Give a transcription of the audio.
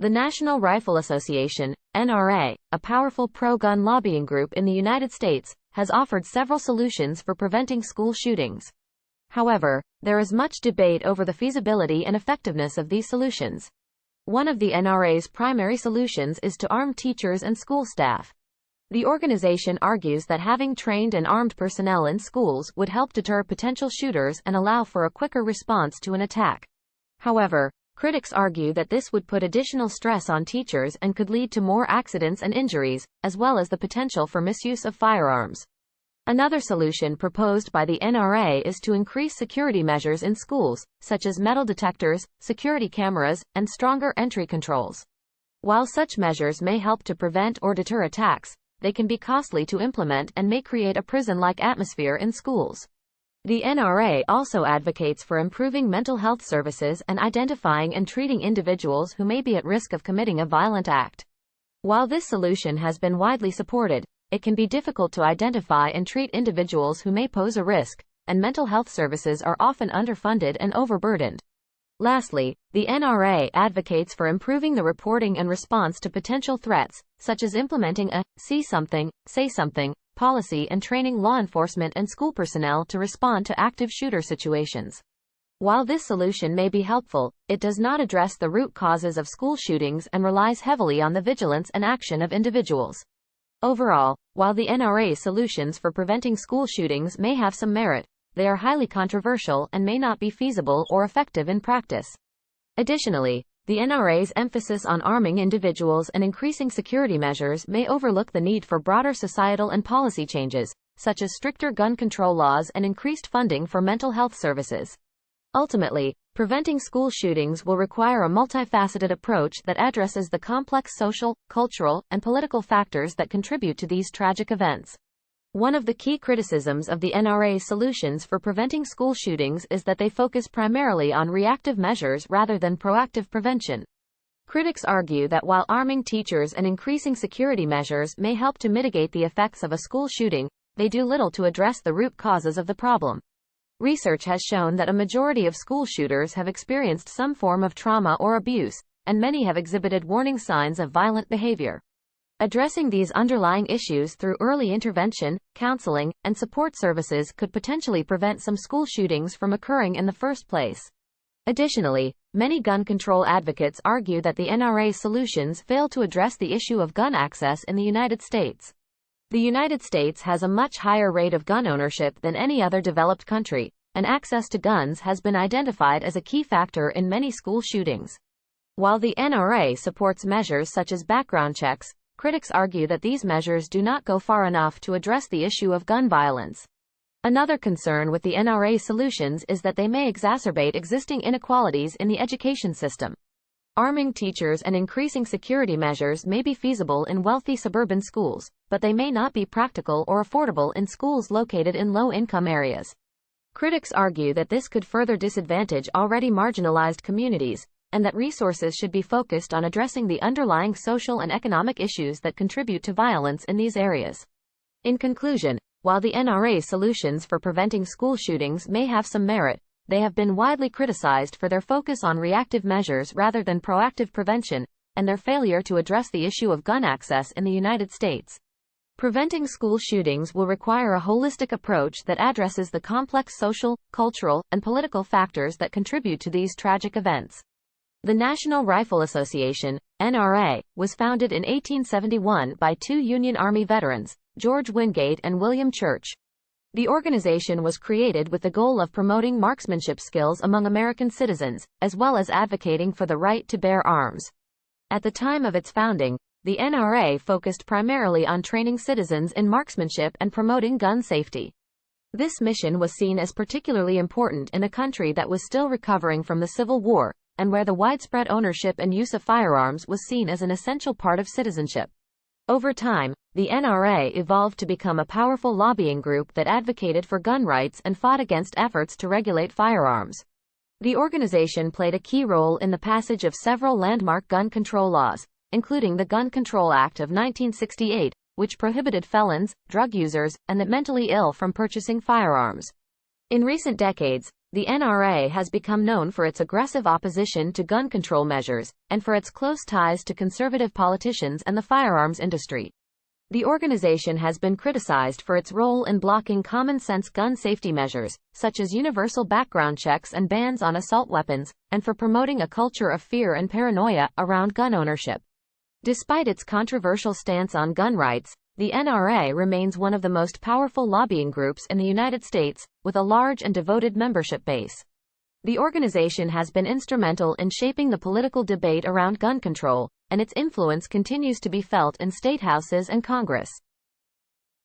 The National Rifle Association, NRA, a powerful pro-gun lobbying group in the United States, has offered several solutions for preventing school shootings. However, there is much debate over the feasibility and effectiveness of these solutions. One of the NRA's primary solutions is to arm teachers and school staff. The organization argues that having trained and armed personnel in schools would help deter potential shooters and allow for a quicker response to an attack. However, critics argue that this would put additional stress on teachers and could lead to more accidents and injuries, as well as the potential for misuse of firearms. Another solution proposed by the NRA is to increase security measures in schools, such as metal detectors, security cameras, and stronger entry controls. While such measures may help to prevent or deter attacks, they can be costly to implement and may create a prison-like atmosphere in schools. The NRA also advocates for improving mental health services and identifying and treating individuals who may be at risk of committing a violent act. While this solution has been widely supported, it can be difficult to identify and treat individuals who may pose a risk, and mental health services are often underfunded and overburdened. Lastly, the NRA advocates for improving the reporting and response to potential threats, such as implementing a "see something, say something" policy and training law enforcement and school personnel to respond to active shooter situations. While this solution may be helpful, it does not address the root causes of school shootings and relies heavily on the vigilance and action of individuals. Overall, while the NRA's solutions for preventing school shootings may have some merit, they are highly controversial and may not be feasible or effective in practice. Additionally, the NRA's emphasis on arming individuals and increasing security measures may overlook the need for broader societal and policy changes, such as stricter gun control laws and increased funding for mental health services. Ultimately, preventing school shootings will require a multifaceted approach that addresses the complex social, cultural, and political factors that contribute to these tragic events. One of the key criticisms of the NRA's solutions for preventing school shootings is that they focus primarily on reactive measures rather than proactive prevention. Critics argue that while arming teachers and increasing security measures may help to mitigate the effects of a school shooting, they do little to address the root causes of the problem. Research has shown that a majority of school shooters have experienced some form of trauma or abuse, and many have exhibited warning signs of violent behavior. Addressing these underlying issues through early intervention, counseling, and support services could potentially prevent some school shootings from occurring in the first place. Additionally, many gun control advocates argue that the NRA's solutions fail to address the issue of gun access in the United States. The United States has a much higher rate of gun ownership than any other developed country, and access to guns has been identified as a key factor in many school shootings. While the NRA supports measures such as background checks, critics argue that these measures do not go far enough to address the issue of gun violence. Another concern with the NRA's solutions is that they may exacerbate existing inequalities in the education system. Arming teachers and increasing security measures may be feasible in wealthy suburban schools, but they may not be practical or affordable in schools located in low-income areas. Critics argue that this could further disadvantage already marginalized communities, and that resources should be focused on addressing the underlying social and economic issues that contribute to violence in these areas. In conclusion, while the NRA's solutions for preventing school shootings may have some merit, they have been widely criticized for their focus on reactive measures rather than proactive prevention, and their failure to address the issue of gun access in the United States. Preventing school shootings will require a holistic approach that addresses the complex social, cultural, and political factors that contribute to these tragic events. The National Rifle Association, NRA, was founded in 1871 by two Union Army veterans, George Wingate and William Church. The organization was created with the goal of promoting marksmanship skills among American citizens, as well as advocating for the right to bear arms. At the time of its founding, the NRA focused primarily on training citizens in marksmanship and promoting gun safety. This mission was seen as particularly important in a country that was still recovering from the Civil War, and where the widespread ownership and use of firearms was seen as an essential part of citizenship. Over time, the NRA evolved to become a powerful lobbying group that advocated for gun rights and fought against efforts to regulate firearms. The organization played a key role in the passage of several landmark gun control laws, including the Gun Control Act of 1968, which prohibited felons, drug users, and the mentally ill from purchasing firearms. In recent decades, The NRA has become known for its aggressive opposition to gun control measures, and for its close ties to conservative politicians and the firearms industry. The organization has been criticized for its role in blocking common-sense gun safety measures, such as universal background checks and bans on assault weapons, and for promoting a culture of fear and paranoia around gun ownership. Despite its controversial stance on gun rights, the NRA remains one of the most powerful lobbying groups in the United States, with a large and devoted membership base. The organization has been instrumental in shaping the political debate around gun control, and its influence continues to be felt in state houses and Congress.